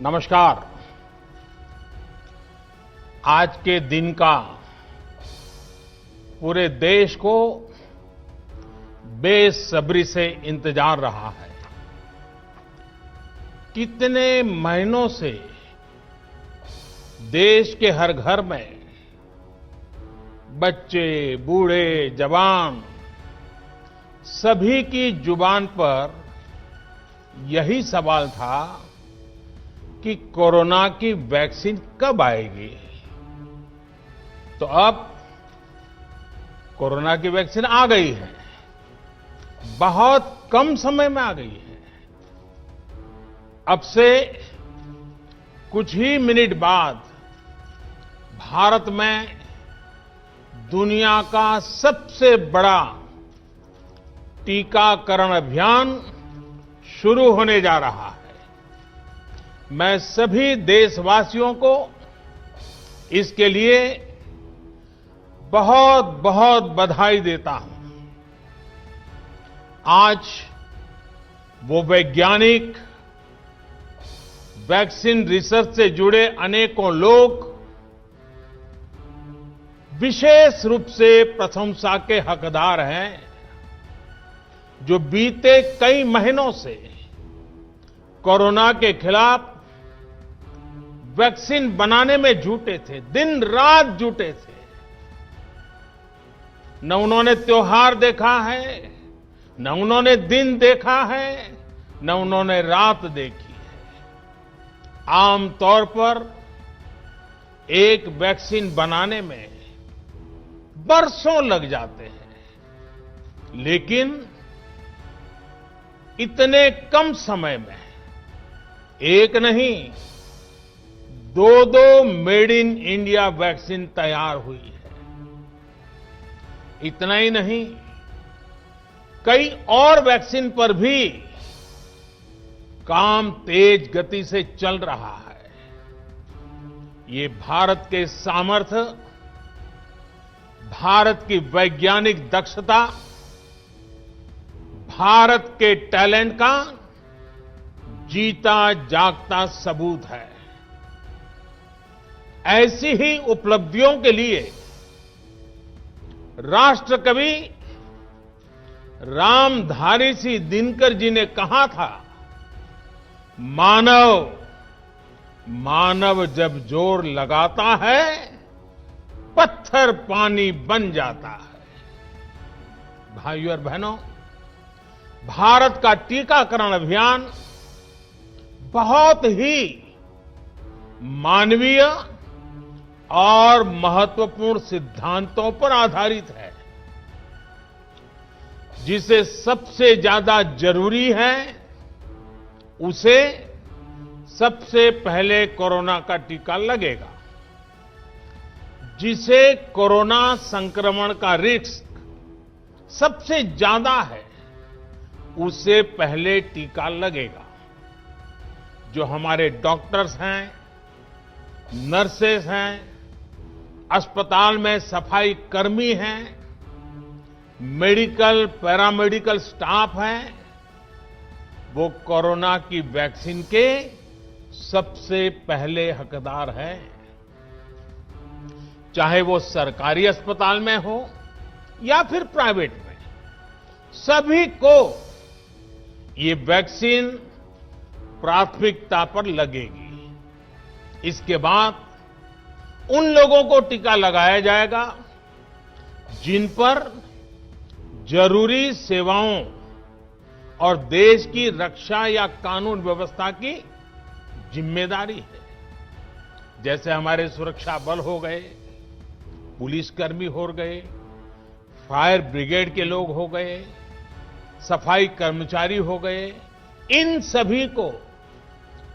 नमस्कार। आज के दिन का पूरे देश को बेसब्री से इंतजार रहा है। कितने महीनों से देश के हर घर में बच्चे, बूढ़े, जवान सभी की जुबान पर यही सवाल था कि कोरोना की वैक्सीन कब आएगी। तो अब कोरोना की वैक्सीन आ गई है, बहुत कम समय में आ गई है। अब से कुछ ही मिनट बाद भारत में दुनिया का सबसे बड़ा टीकाकरण अभियान शुरू होने जा रहा है। मैं सभी देशवासियों को इसके लिए बहुत बहुत बधाई देता हूं। आज वो वैज्ञानिक, वैक्सीन रिसर्च से जुड़े अनेकों लोग विशेष रूप से प्रशंसा के हकदार हैं, जो बीते कई महीनों से कोरोना के खिलाफ वैक्सीन बनाने में जुटे थे, दिन रात जुटे थे। न उन्होंने त्योहार देखा है, न उन्होंने दिन देखा है, न उन्होंने रात देखी है। आमतौर पर एक वैक्सीन बनाने में बरसों लग जाते हैं, लेकिन इतने कम समय में एक नहीं, दो मेड इन इंडिया वैक्सीन तैयार हुई है। इतना ही नहीं, कई और वैक्सीन पर भी काम तेज गति से चल रहा है। ये भारत के सामर्थ्य, भारत की वैज्ञानिक दक्षता, भारत के टैलेंट का जीता जागता सबूत है। ऐसी ही उपलब्धियों के लिए राष्ट्रकवि रामधारी सिंह दिनकर जी ने कहा था, मानव जब जोर लगाता है, पत्थर पानी बन जाता है। भाइयों और बहनों, भारत का टीकाकरण अभियान बहुत ही मानवीय और महत्वपूर्ण सिद्धांतों पर आधारित है। जिसे सबसे ज्यादा जरूरी है, उसे सबसे पहले कोरोना का टीका लगेगा। जिसे कोरोना संक्रमण का रिस्क सबसे ज्यादा है, उसे पहले टीका लगेगा। जो हमारे डॉक्टर्स हैं, नर्सेस हैं, अस्पताल में सफाई कर्मी हैं, मेडिकल, पैरामेडिकल स्टाफ हैं, वो कोरोना की वैक्सीन के सबसे पहले हकदार हैं। चाहे वो सरकारी अस्पताल में हो या फिर प्राइवेट में, सभी को ये वैक्सीन प्राथमिकता पर लगेगी। इसके बाद उन लोगों को टीका लगाया जाएगा जिन पर जरूरी सेवाओं और देश की रक्षा या कानून व्यवस्था की जिम्मेदारी है। जैसे हमारे सुरक्षा बल हो गए, पुलिसकर्मी हो गए, फायर ब्रिगेड के लोग हो गए, सफाई कर्मचारी हो गए, इन सभी को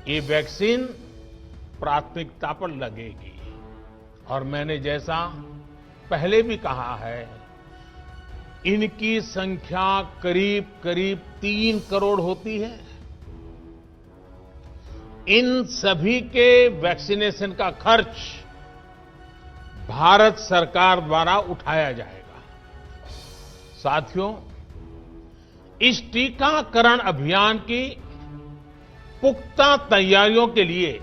ये वैक्सीन प्राथमिकता पर लगेगी। और मैंने जैसा पहले भी कहा है, इनकी संख्या करीब करीब 3 करोड़ होती है। इन सभी के वैक्सीनेशन का खर्च भारत सरकार द्वारा उठाया जाएगा। साथियों, इस टीकाकरण अभियान की पुख्ता तैयारियों के लिए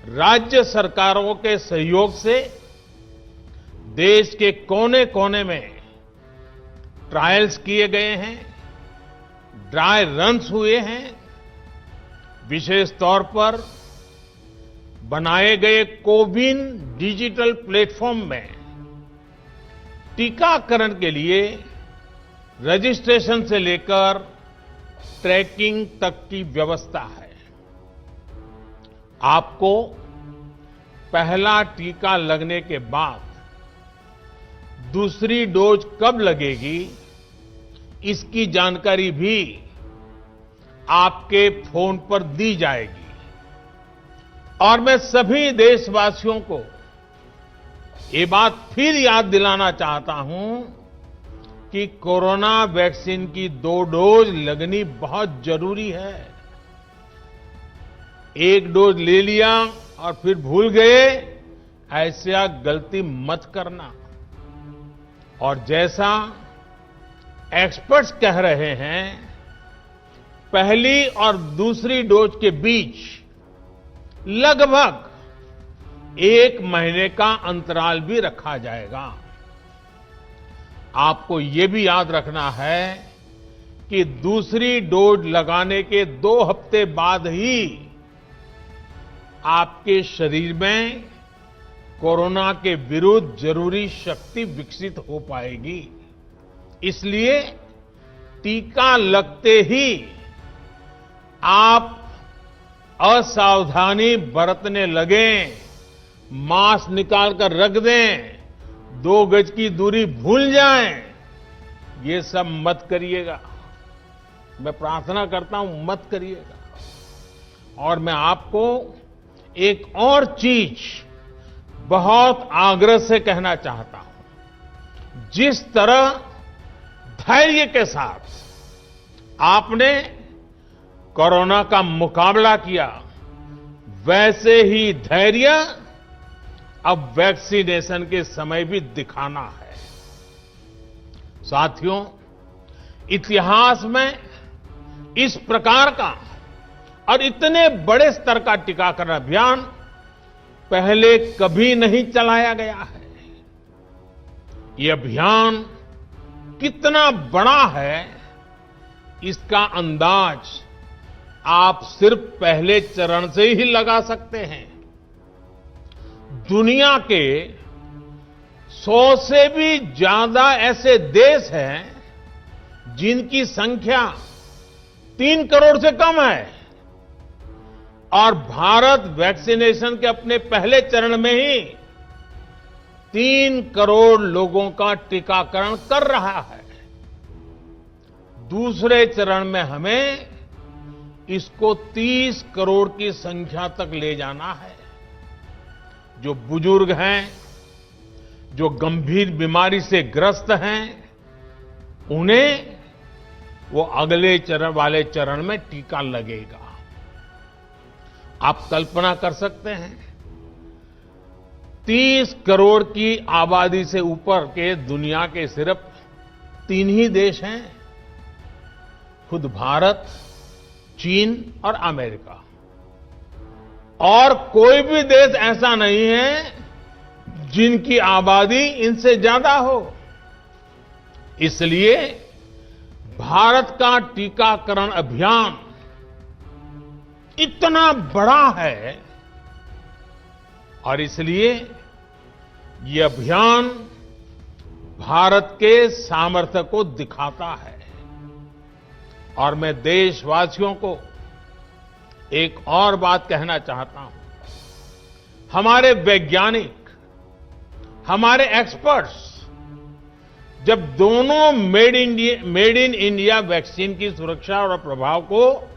राज्य सरकारों के सहयोग से देश के कोने-कोने में ट्रायल्स किए गए हैं, ड्राई रन्स हुए हैं। विशेष तौर पर बनाए गए कोविन डिजिटल प्लेटफॉर्म में टीकाकरण के लिए रजिस्ट्रेशन से लेकर ट्रैकिंग तक की व्यवस्था है। आपको पहला टीका लगने के बाद दूसरी डोज कब लगेगी, इसकी जानकारी भी आपके फोन पर दी जाएगी। और मैं सभी देशवासियों को ये बात फिर याद दिलाना चाहता हूं कि कोरोना वैक्सीन की 2 डोज लगनी बहुत जरूरी है। एक डोज ले लिया और फिर भूल गए, ऐसा गलती मत करना। और जैसा एक्सपर्ट्स कह रहे हैं, पहली और दूसरी डोज के बीच लगभग 1 महीने का अंतराल भी रखा जाएगा। आपको ये भी याद रखना है कि दूसरी डोज लगाने के 2 हफ्ते बाद ही आपके शरीर में कोरोना के विरुद्ध जरूरी शक्ति विकसित हो पाएगी। इसलिए टीका लगते ही आप असावधानी बरतने लगें, मास्क निकाल कर रख दें, 2 गज की दूरी भूल जाएं, ये सब मत करिएगा। मैं प्रार्थना करता हूं, मत करिएगा। और मैं आपको एक और चीज बहुत आग्रह से कहना चाहता हूं। जिस तरह धैर्य के साथ आपने कोरोना का मुकाबला किया, वैसे ही धैर्य अब वैक्सीनेशन के समय भी दिखाना है। साथियों, इतिहास में इस प्रकार का और इतने बड़े स्तर का टीकाकरण अभियान पहले कभी नहीं चलाया गया है। ये अभियान कितना बड़ा है, इसका अंदाज आप सिर्फ पहले चरण से ही लगा सकते हैं। दुनिया के 100 से भी ज्यादा ऐसे देश हैं जिनकी संख्या 3 करोड़ से कम है, और भारत वैक्सीनेशन के अपने पहले चरण में ही 3 करोड़ लोगों का टीकाकरण कर रहा है। दूसरे चरण में हमें इसको 30 करोड़ की संख्या तक ले जाना है। जो बुजुर्ग हैं, जो गंभीर बीमारी से ग्रस्त हैं, उन्हें वो अगले चरण वाले चरण में टीका लगेगा। आप कल्पना कर सकते हैं, 30 करोड़ की आबादी से ऊपर के दुनिया के सिर्फ 3 ही देश हैं, खुद भारत, चीन और अमेरिका। और कोई भी देश ऐसा नहीं है जिनकी आबादी इनसे ज्यादा हो। इसलिए भारत का टीकाकरण अभियान इतना बड़ा है, और इसलिए ये अभियान भारत के सामर्थ्य को दिखाता है। और मैं देशवासियों को एक और बात कहना चाहता हूं। हमारे वैज्ञानिक, हमारे एक्सपर्ट्स जब दोनों मेड इन इंडिया वैक्सीन की सुरक्षा और प्रभाव को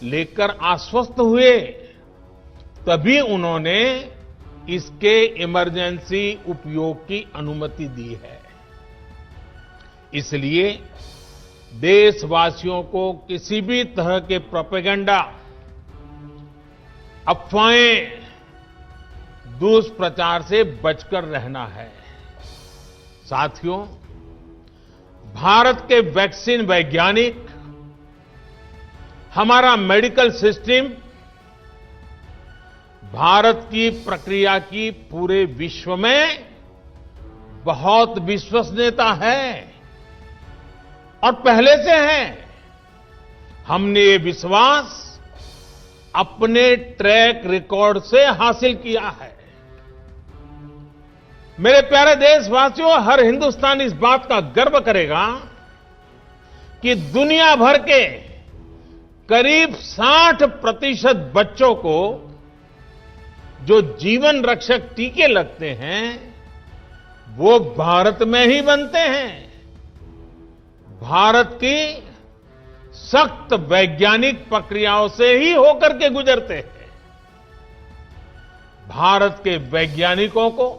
लेकर आश्वस्त हुए, तभी उन्होंने इसके इमरजेंसी उपयोग की अनुमति दी है। इसलिए देशवासियों को किसी भी तरह के प्रोपेगेंडा, अफवाहें, दुष्प्रचार से बचकर रहना है। साथियों, भारत के वैक्सीन वैज्ञानिक हमारा मेडिकल सिस्टम भारत की प्रक्रिया की पूरे विश्व में बहुत विश्वसनीयता है और पहले से है। हमने ये विश्वास अपने ट्रैक रिकॉर्ड से हासिल किया है। मेरे प्यारे देशवासियों, हर हिंदुस्तानी इस बात का गर्व करेगा कि दुनिया भर के करीब 60% बच्चों को जो जीवन रक्षक टीके लगते हैं वो भारत में ही बनते हैं। भारत की सख्त वैज्ञानिक प्रक्रियाओं से ही होकर के गुजरते हैं। भारत के वैज्ञानिकों को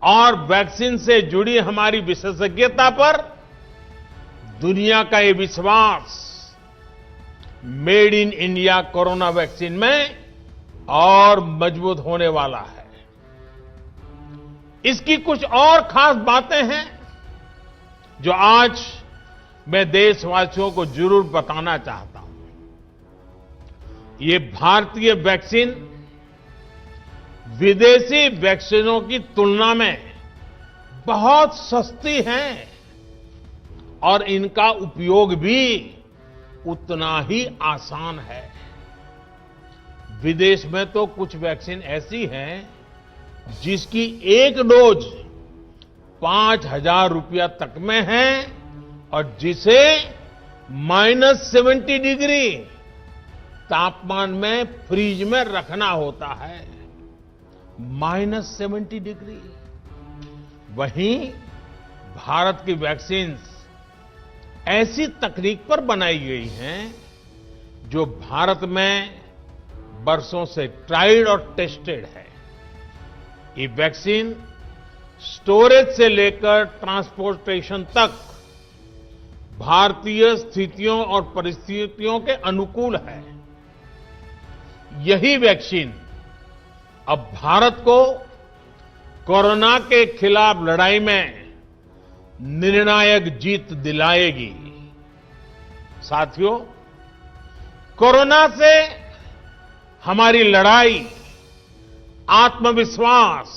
और वैक्सीन से जुड़ी हमारी विशेषज्ञता पर दुनिया का ये विश्वास made in India corona vaccine में और मजबूत होने वाला है। इसकी कुछ और खास बातें हैं जो आज मैं देशवासियों को जरूर बताना चाहता हूं। ये भारतीय वैक्सीन विदेशी वैक्सीनों की तुलना में बहुत सस्ती हैं और इनका उपयोग भी उतना ही आसान है। विदेश में तो कुछ वैक्सीन ऐसी हैं जिसकी एक डोज 5,000 रुपया तक में है और जिसे -70 डिग्री तापमान में फ्रीज में रखना होता है। -70 डिग्री। वहीं भारत की वैक्सीन ऐसी तकनीक पर बनाई गई हैं जो भारत में बरसों से ट्राइड और टेस्टेड है। ये वैक्सीन स्टोरेज से लेकर ट्रांसपोर्टेशन तक भारतीय स्थितियों और परिस्थितियों के अनुकूल है। यही वैक्सीन अब भारत को कोरोना के खिलाफ लड़ाई में निर्णायक जीत दिलाएगी। साथियों, कोरोना से हमारी लड़ाई आत्मविश्वास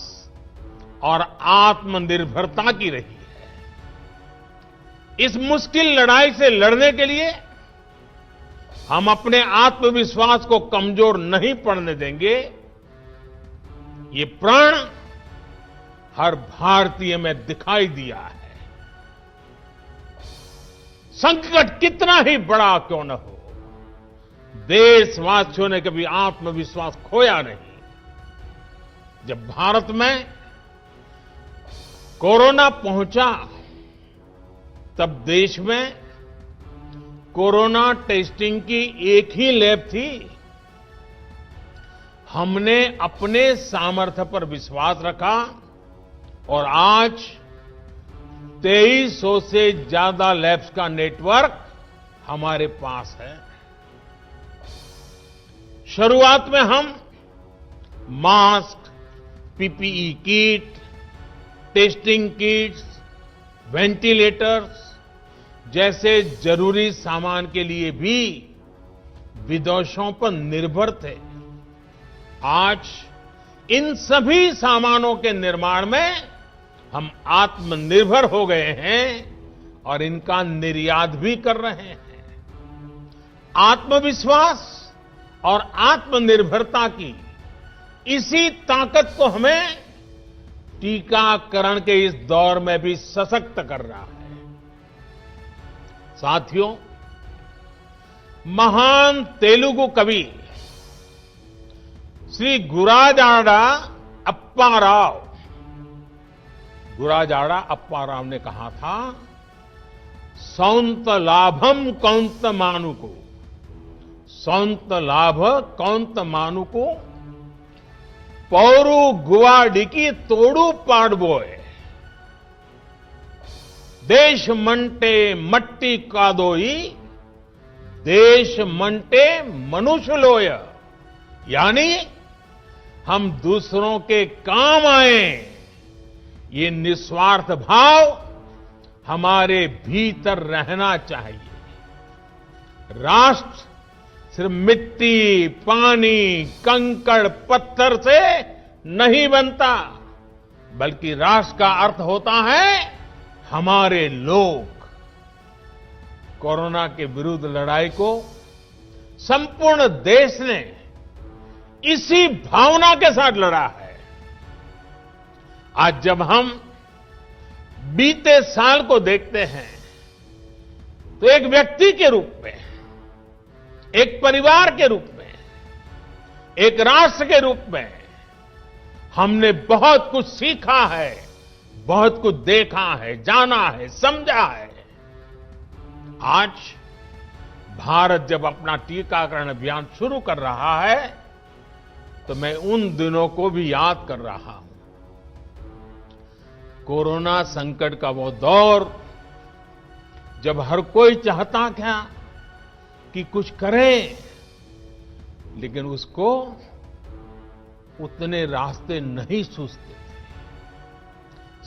और आत्मनिर्भरता की रही है। इस मुश्किल लड़ाई से लड़ने के लिए हम अपने आत्मविश्वास को कमजोर नहीं पड़ने देंगे। ये प्रण हर भारतीय में दिखाई दिया है। संकट कितना ही बड़ा क्यों न हो, देशवासियों ने कभी आत्मविश्वास खोया नहीं। जब भारत में कोरोना पहुंचा तब देश में कोरोना टेस्टिंग की एक ही लैब थी। हमने अपने सामर्थ्य पर विश्वास रखा और आज 2300 से ज्यादा लैब्स का नेटवर्क हमारे पास है। शुरुआत में हम mask, PPE kit, testing kits, ventilators जैसे जरूरी सामान के लिए भी विदेशों पर निर्भर थे। आज इन सभी सामानों के निर्माण में हम आत्मनिर्भर हो गए हैं और इनका निर्यात भी कर रहे हैं। आत्मविश्वास और आत्मनिर्भरता की इसी ताकत को हमें टीकाकरण के इस दौर में भी सशक्त कर रहा है। साथियों, महान तेलुगु कवि श्री गुराजाड़ा अप्पा राव ने कहा था, सौंत लाभम कौंत मानुको, सौंत लाभ कौंत मानुको, पौरु गुवाडिकी तोड़ू पाड़बोए, देश मंटे मट्टी कादोई, देश मंटे मनुष्य लोय। यानी हम दूसरों के काम आए, ये निस्वार्थ भाव हमारे भीतर रहना चाहिए। राष्ट्र सिर्फ मिट्टी, पानी, कंकड़, पत्थर से नहीं बनता, बल्कि राष्ट्र का अर्थ होता है हमारे लोग। कोरोना के विरुद्ध लड़ाई को संपूर्ण देश ने इसी भावना के साथ लड़ा है। आज जब हम बीते साल को देखते हैं तो एक व्यक्ति के रूप में, एक परिवार के रूप में, एक राष्ट्र के रूप में हमने बहुत कुछ सीखा है, बहुत कुछ देखा है, जाना है, समझा है। आज भारत जब अपना टीकाकरण अभियान शुरू कर रहा है तो मैं उन दिनों को भी याद कर रहा हूं। कोरोना संकट का वो दौर जब हर कोई चाहता क्या कि कुछ करें, लेकिन उसको उतने रास्ते नहीं सूझते थे।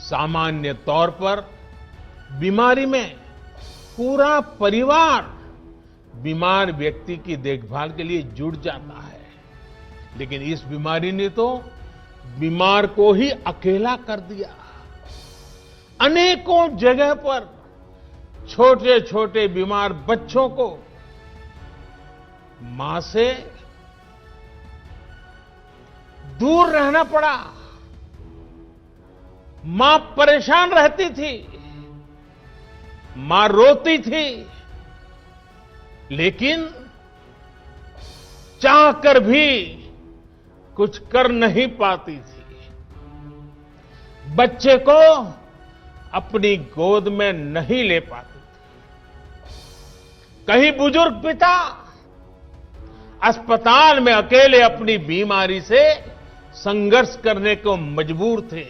सामान्य तौर पर बीमारी में पूरा परिवार बीमार व्यक्ति की देखभाल के लिए जुट जाता है, लेकिन इस बीमारी ने तो बीमार को ही अकेला कर दिया। अनेकों जगह पर छोटे छोटे बीमार बच्चों को मां से दूर रहना पड़ा। मां परेशान रहती थी, मां रोती थी, लेकिन चाहकर भी कुछ कर नहीं पाती थी। बच्चे को अपनी गोद में नहीं ले पाती थी। कहीं बुजुर्ग पिता अस्पताल में अकेले अपनी बीमारी से संघर्ष करने को मजबूर थे।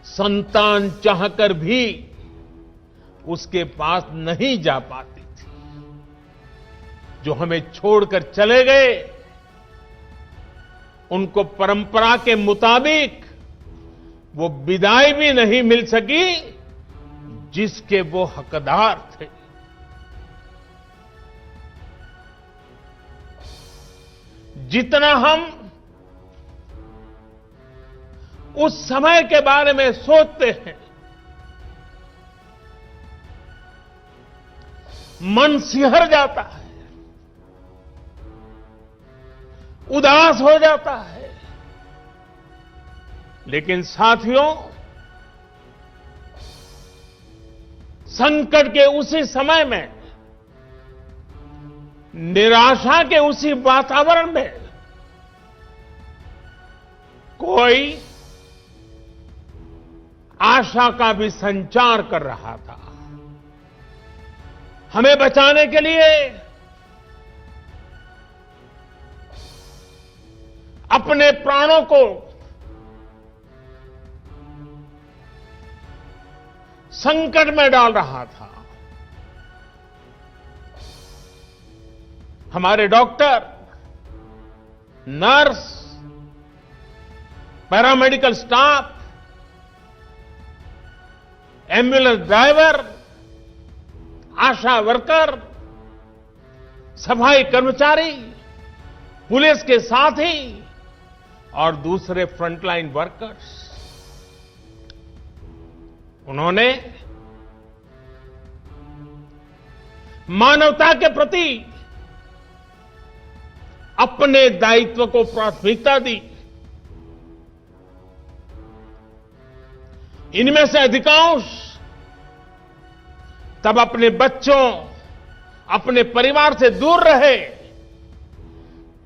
संतान चाहकर भी उसके पास नहीं जा पाती थी। जो हमें छोड़कर चले गए, उनको परंपरा के मुताबिक वो विदाई भी नहीं मिल सकी जिसके वो हकदार थे। जितना हम उस समय के बारे में सोचते हैं, मन सिहर जाता है, उदास हो जाता है। लेकिन साथियों, संकट के उसी समय में, निराशा के उसी वातावरण में कोई आशा का भी संचार कर रहा था। हमें बचाने के लिए अपने प्राणों को संकट में डाल रहा था। हमारे doctor, nurse, paramedical staff, ambulance driver, ASHA worker, सफाई कर्मचारी, पुलिस के साथी और दूसरे फ्रंटलाइन वर्कर्स, उन्होंने मानवता के प्रति अपने दायित्व को प्राथमिकता दी। इनमें से अधिकांश तब अपने बच्चों, अपने परिवार से दूर रहे,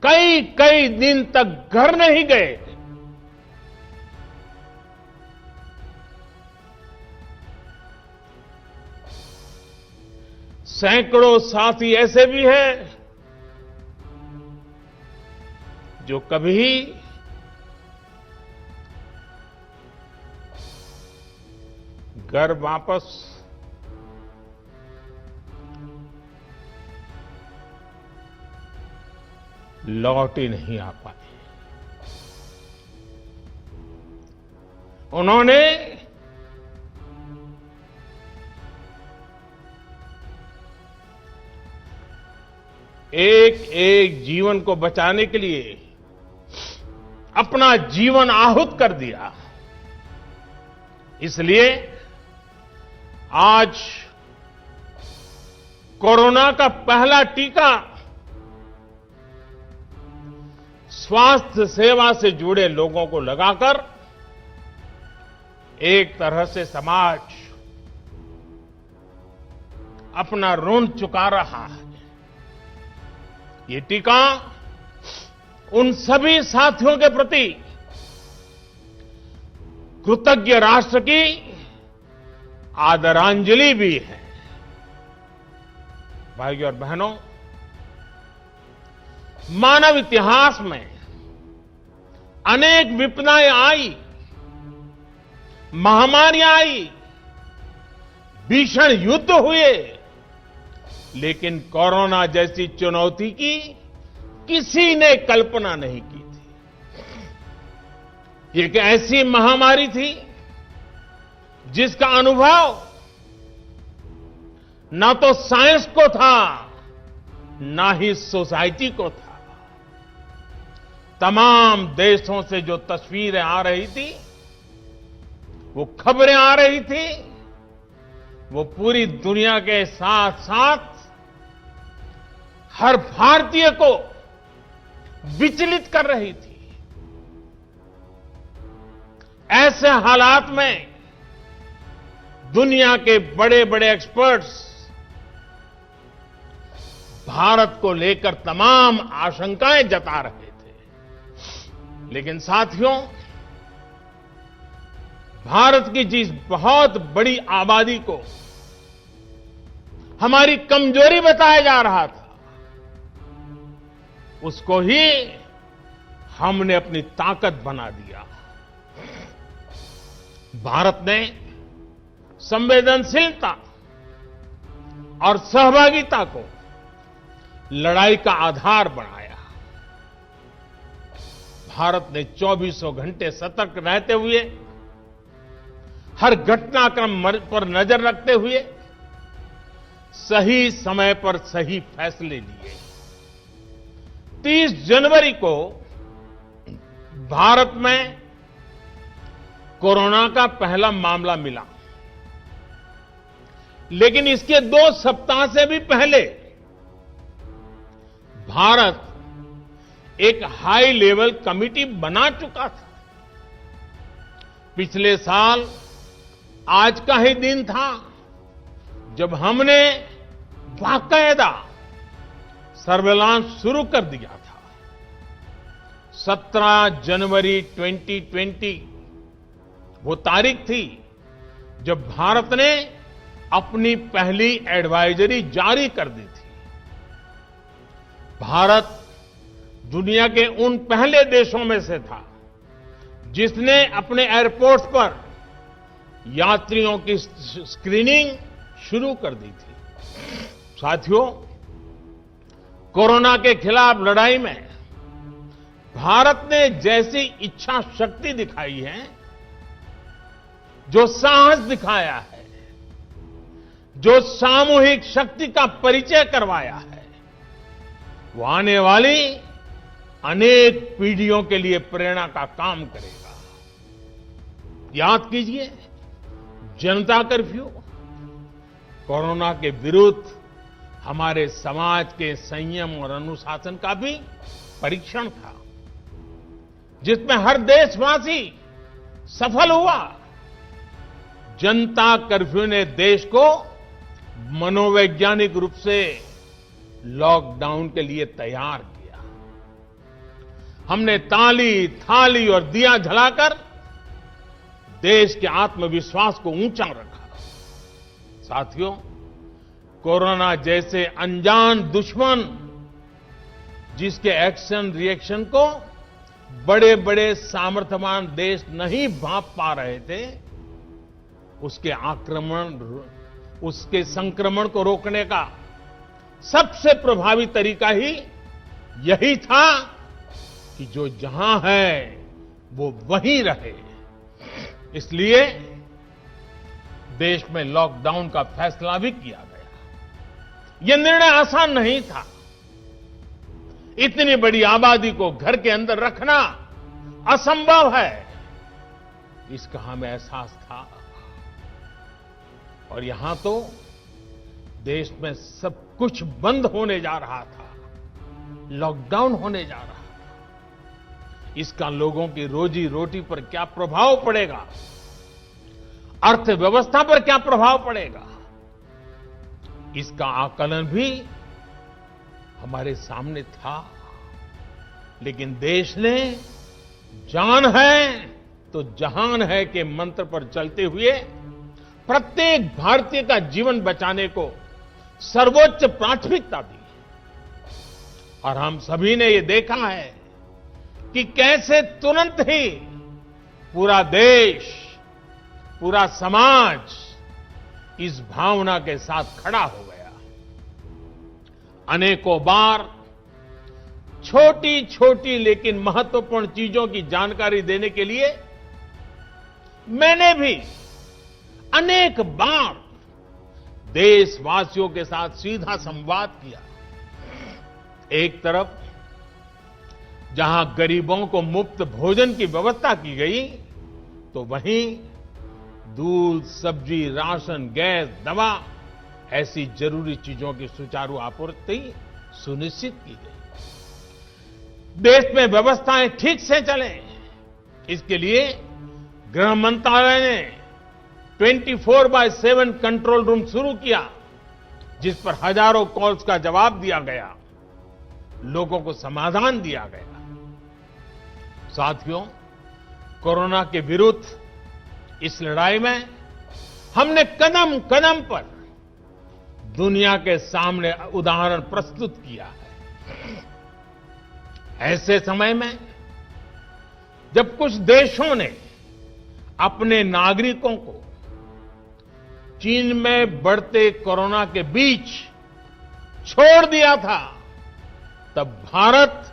कई कई दिन तक घर नहीं गए। सैकड़ों साथी ऐसे भी हैं जो कभी घर वापस लौट ही नहीं आ पाए। उन्होंने एक एक जीवन को बचाने के लिए अपना जीवन आहुत कर दिया। इसलिए आज कोरोना का पहला टीका स्वास्थ्य सेवा से जुड़े लोगों को लगाकर एक तरह से समाज अपना ऋण चुका रहा है। ये टीका उन सभी साथियों के प्रति कृतज्ञ राष्ट्र की आदरांजलि भी है। भाइयों और बहनों, मानव इतिहास में अनेक विपदाएं आई, महामारियां आई, भीषण युद्ध हुए, लेकिन कोरोना जैसी चुनौती की किसी ने कल्पना नहीं की थी। ये एक ऐसी महामारी थी जिसका अनुभव ना तो साइंस को था, ना ही सोसाइटी को था। तमाम देशों से जो तस्वीरें आ रही थी, वो खबरें आ रही थी, वो पूरी दुनिया के साथ साथ हर भारतीय को विचलित कर रही थी। ऐसे हालात में दुनिया के बड़े बड़े एक्सपर्ट्स भारत को लेकर तमाम आशंकाएं जता रहे थे। लेकिन साथियों, भारत की जिस बहुत बड़ी आबादी को हमारी कमजोरी बताया जा रहा था, उसको ही हमने अपनी ताकत बना दिया। भारत ने संवेदनशीलता और सहभागिता को लड़ाई का आधार बनाया। भारत ने 24 घंटे सतर्क रहते हुए, हर घटनाक्रम पर नजर रखते हुए सही समय पर सही फैसले लिए। 30 जनवरी को भारत में कोरोना का पहला मामला मिला, लेकिन इसके 2 सप्ताह से भी पहले भारत एक हाई लेवल कमिटी बना चुका था। पिछले साल आज का ही दिन था जब हमने बाकायदा सर्वेलांस शुरू कर दिया था। 17 जनवरी 2020 वो तारीख थी जब भारत ने अपनी पहली एडवाइजरी जारी कर दी थी। भारत दुनिया के उन पहले देशों में से था जिसने अपने एयरपोर्ट्स पर यात्रियों की स्क्रीनिंग शुरू कर दी थी। साथियों, कोरोना के खिलाफ लड़ाई में भारत ने जैसी इच्छा शक्ति दिखाई है, जो साहस दिखाया है, जो सामूहिक शक्ति का परिचय करवाया है, वो आने वाली अनेक पीढ़ियों के लिए प्रेरणा का काम करेगा। याद कीजिए, जनता कर्फ्यू कोरोना के विरुद्ध हमारे समाज के संयम और अनुशासन का भी परीक्षण था, जिसमें हर देशवासी सफल हुआ। जनता कर्फ्यू ने देश को मनोवैज्ञानिक रूप से लॉकडाउन के लिए तैयार किया। हमने ताली, थाली और दिया जलाकर देश के आत्मविश्वास को ऊंचा रखा। साथियों, कोरोना जैसे अनजान दुश्मन जिसके एक्शन रिएक्शन को बड़े बड़े सामर्थ्यवान देश नहीं भांप पा रहे थे, उसके संक्रमण को रोकने का सबसे प्रभावी तरीका ही यही था कि जो जहां है वो वहीं रहे। इसलिए देश में लॉकडाउन का फैसला भी किया गया। यह निर्णय आसान नहीं था, इतनी बड़ी आबादी को घर के अंदर रखना असंभव है, इसका हमें एहसास था। और यहां तो देश में सब कुछ बंद होने जा रहा था, लॉकडाउन होने जा रहा था। इसका लोगों की रोजी रोटी पर क्या प्रभाव पड़ेगा, अर्थव्यवस्था पर क्या प्रभाव पड़ेगा, इसका आकलन भी हमारे सामने था। लेकिन देश ने जान है तो जहान है के मंत्र पर चलते हुए प्रत्येक भारतीय का जीवन बचाने को सर्वोच्च प्राथमिकता दी। और हम सभी ने ये देखा है कि कैसे तुरंत ही पूरा देश, पूरा समाज इस भावना के साथ खड़ा हो गया। अनेकों बार छोटी छोटी लेकिन महत्वपूर्ण चीजों की जानकारी देने के लिए मैंने भी अनेक बार देशवासियों के साथ सीधा संवाद किया। एक तरफ जहां गरीबों को मुफ्त भोजन की व्यवस्था की गई, तो वहीं दूध, सब्जी, राशन, गैस, दवा ऐसी जरूरी चीजों की सुचारू आपूर्ति सुनिश्चित की गई। देश में व्यवस्थाएं ठीक से चलें, इसके लिए गृह मंत्रालय ने 24/7 कंट्रोल रूम शुरू किया, जिस पर हजारों कॉल्स का जवाब दिया गया, लोगों को समाधान दिया गया। साथियों, कोरोना के विरुद्ध इस लड़ाई में हमने कदम कदम पर दुनिया के सामने उदाहरण प्रस्तुत किया है। ऐसे समय में जब कुछ देशों ने अपने नागरिकों को चीन में बढ़ते कोरोना के बीच छोड़ दिया था, तब भारत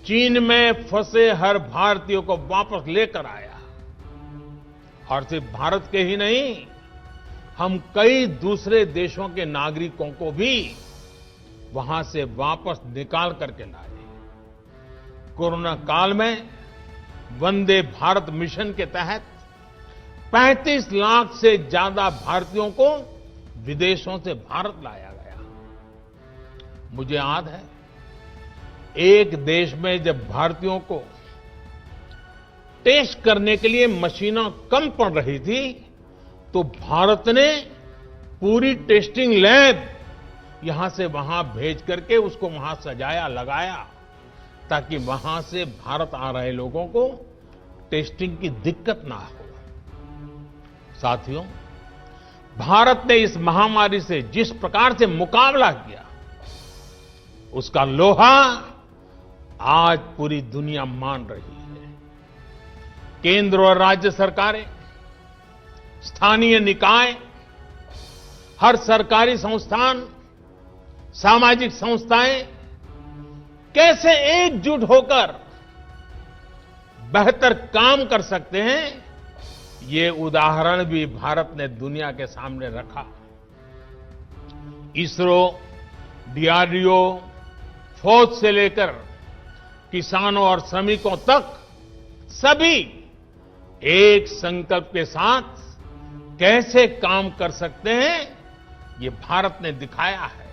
चीन में फंसे हर भारतीय को वापस लेकर आया। और सिर्फ भारत के ही नहीं, हम कई दूसरे देशों के नागरिकों को भी वहां से वापस निकाल करके लाए। कोरोना काल में वंदे भारत मिशन के तहत 35 लाख से ज्यादा भारतीयों को विदेशों से भारत लाया गया। मुझे याद है, एक देश में जब भारतीयों को टेस्ट करने के लिए मशीनें कम पड़ रही थी, तो भारत ने पूरी टेस्टिंग लैब यहां से वहां भेज करके उसको वहां सजाया, लगाया, ताकि वहां से भारत आ रहे लोगों को टेस्टिंग की दिक्कत ना हो। साथियों, भारत ने इस महामारी से जिस प्रकार से मुकाबला किया, उसका लोहा आज पूरी दुनिया मान रही है। केंद्र और राज्य सरकारें, स्थानीय निकाय, हर सरकारी संस्थान, सामाजिक संस्थाएं कैसे एकजुट होकर बेहतर काम कर सकते हैं, ये उदाहरण भी भारत ने दुनिया के सामने रखा। इसरो, डीआरडीओ, फौज से लेकर किसानों और श्रमिकों तक सभी एक संकल्प के साथ कैसे काम कर सकते हैं, ये भारत ने दिखाया है।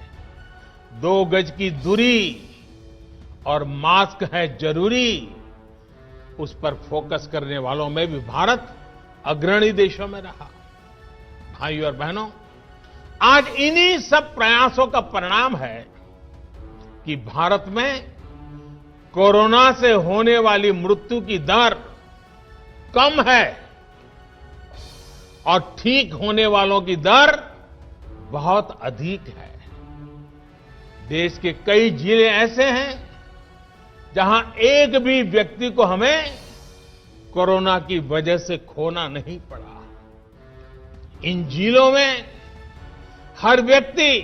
2 गज की दूरी और मास्क है जरूरी, उस पर फोकस करने वालों में भी भारत अग्रणी देशों में रहा। भाइयों और बहनों, आज इन्हीं सब प्रयासों का परिणाम है कि भारत में कोरोना से होने वाली मृत्यु की दर कम है और ठीक होने वालों की दर बहुत अधिक है। देश के कई जिले ऐसे हैं जहां एक भी व्यक्ति को हमें कोरोना की वजह से खोना नहीं पड़ा। इन जिलों में हर व्यक्ति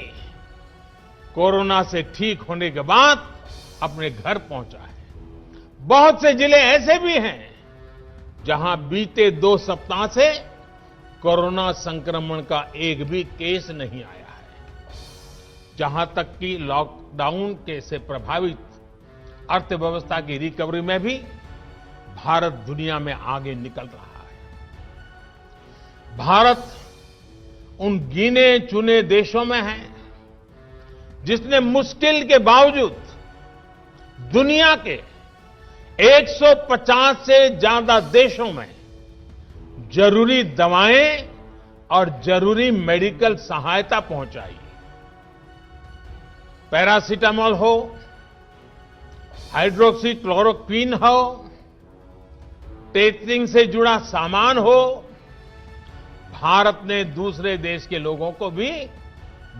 कोरोना से ठीक होने के बाद अपने घर पहुंचा है। बहुत से जिले ऐसे भी हैं जहां बीते 2 सप्ताह से कोरोना संक्रमण का एक भी केस नहीं आया है। जहां तक कि लॉकडाउन के से प्रभावित अर्थव्यवस्था की रिकवरी में भी भारत दुनिया में आगे निकल रहा है। भारत उन गिने चुने देशों में है जिसने मुश्किल के बावजूद दुनिया के 150 से ज्यादा देशों में जरूरी दवाएं और जरूरी मेडिकल सहायता पहुंचाई। पैरासीटामोल हो, हाइड्रोक्सी क्लोरोक्वीन हो, टेस्टिंग से जुड़ा सामान हो, भारत ने दूसरे देश के लोगों को भी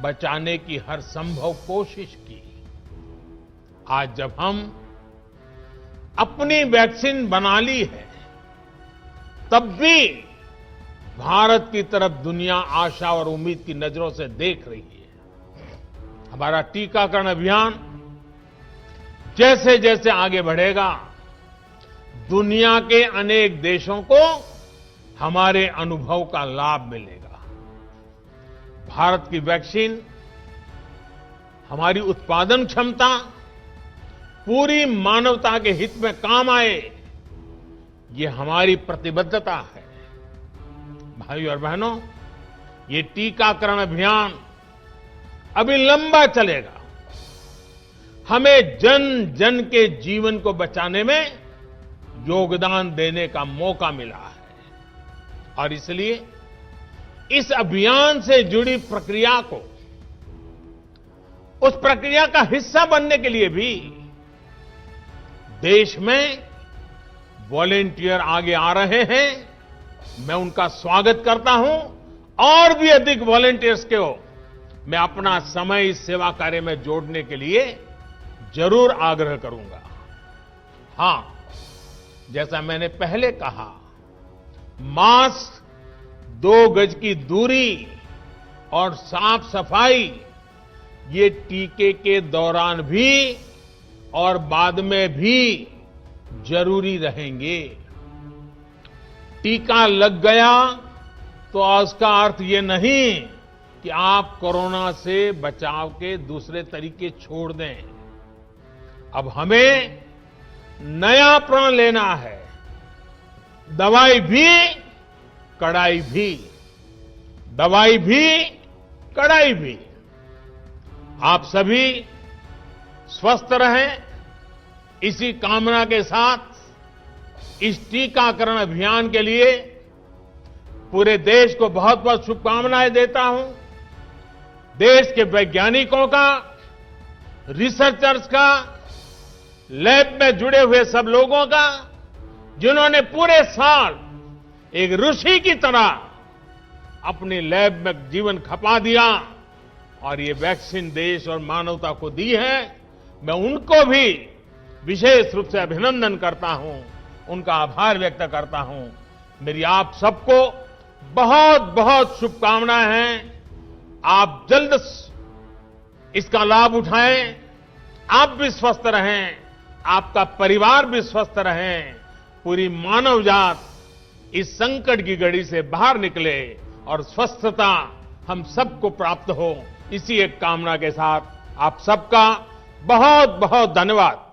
बचाने की हर संभव कोशिश की। आज जब हम अपनी वैक्सीन बना ली है, तब भी भारत की तरफ दुनिया आशा और उम्मीद की नजरों से देख रही है। हमारा टीकाकरण अभियान जैसे जैसे आगे बढ़ेगा, दुनिया के अनेक देशों को हमारे अनुभव का लाभ मिलेगा। भारत की वैक्सीन, हमारी उत्पादन क्षमता पूरी मानवता के हित में काम आए, ये हमारी प्रतिबद्धता है। भाइयों और बहनों, ये टीकाकरण अभियान अभी लंबा चलेगा। हमें जन जन के जीवन को बचाने में योगदान देने का मौका मिला है और इसलिए इस अभियान से जुड़ी प्रक्रिया को, उस प्रक्रिया का हिस्सा बनने के लिए भी देश में वॉलेंटियर आगे आ रहे हैं। मैं उनका स्वागत करता हूं और भी अधिक वॉलेंटियर्स को मैं अपना समय इस सेवा कार्य में जोड़ने के लिए जरूर आग्रह करूंगा। हां, जैसा मैंने पहले कहा, मास्क, 2 गज की दूरी और साफ सफाई ये टीके के दौरान भी और बाद में भी जरूरी रहेंगे। टीका लग गया तो उसका अर्थ ये नहीं कि आप कोरोना से बचाव के दूसरे तरीके छोड़ दें। अब हमें नया प्रण लेना है। दवाई भी, कड़ाई भी। दवाई भी, कड़ाई भी। आप सभी स्वस्थ रहें, इसी कामना के साथ इस टीकाकरण अभियान के लिए पूरे देश को बहुत बहुत शुभकामनाएं देता हूं। देश के वैज्ञानिकों का, रिसर्चर्स का, लैब में जुड़े हुए सब लोगों का, जिन्होंने पूरे साल एक ऋषि की तरह अपनी लैब में जीवन खपा दिया और ये वैक्सीन देश और मानवता को दी है, मैं उनको भी विशेष रूप से अभिनंदन करता हूं, उनका आभार व्यक्त करता हूं। मेरी आप सबको बहुत बहुत शुभकामनाएं हैं। आप जल्द इसका लाभ उठाएं, आप भी स्वस्थ रहें, आपका परिवार भी स्वस्थ रहें, पूरी मानव जात इस संकट की घड़ी से बाहर निकले और स्वस्थता हम सबको प्राप्त हो। इसी एक कामना के साथ आप सबका बहुत बहुत धन्यवाद।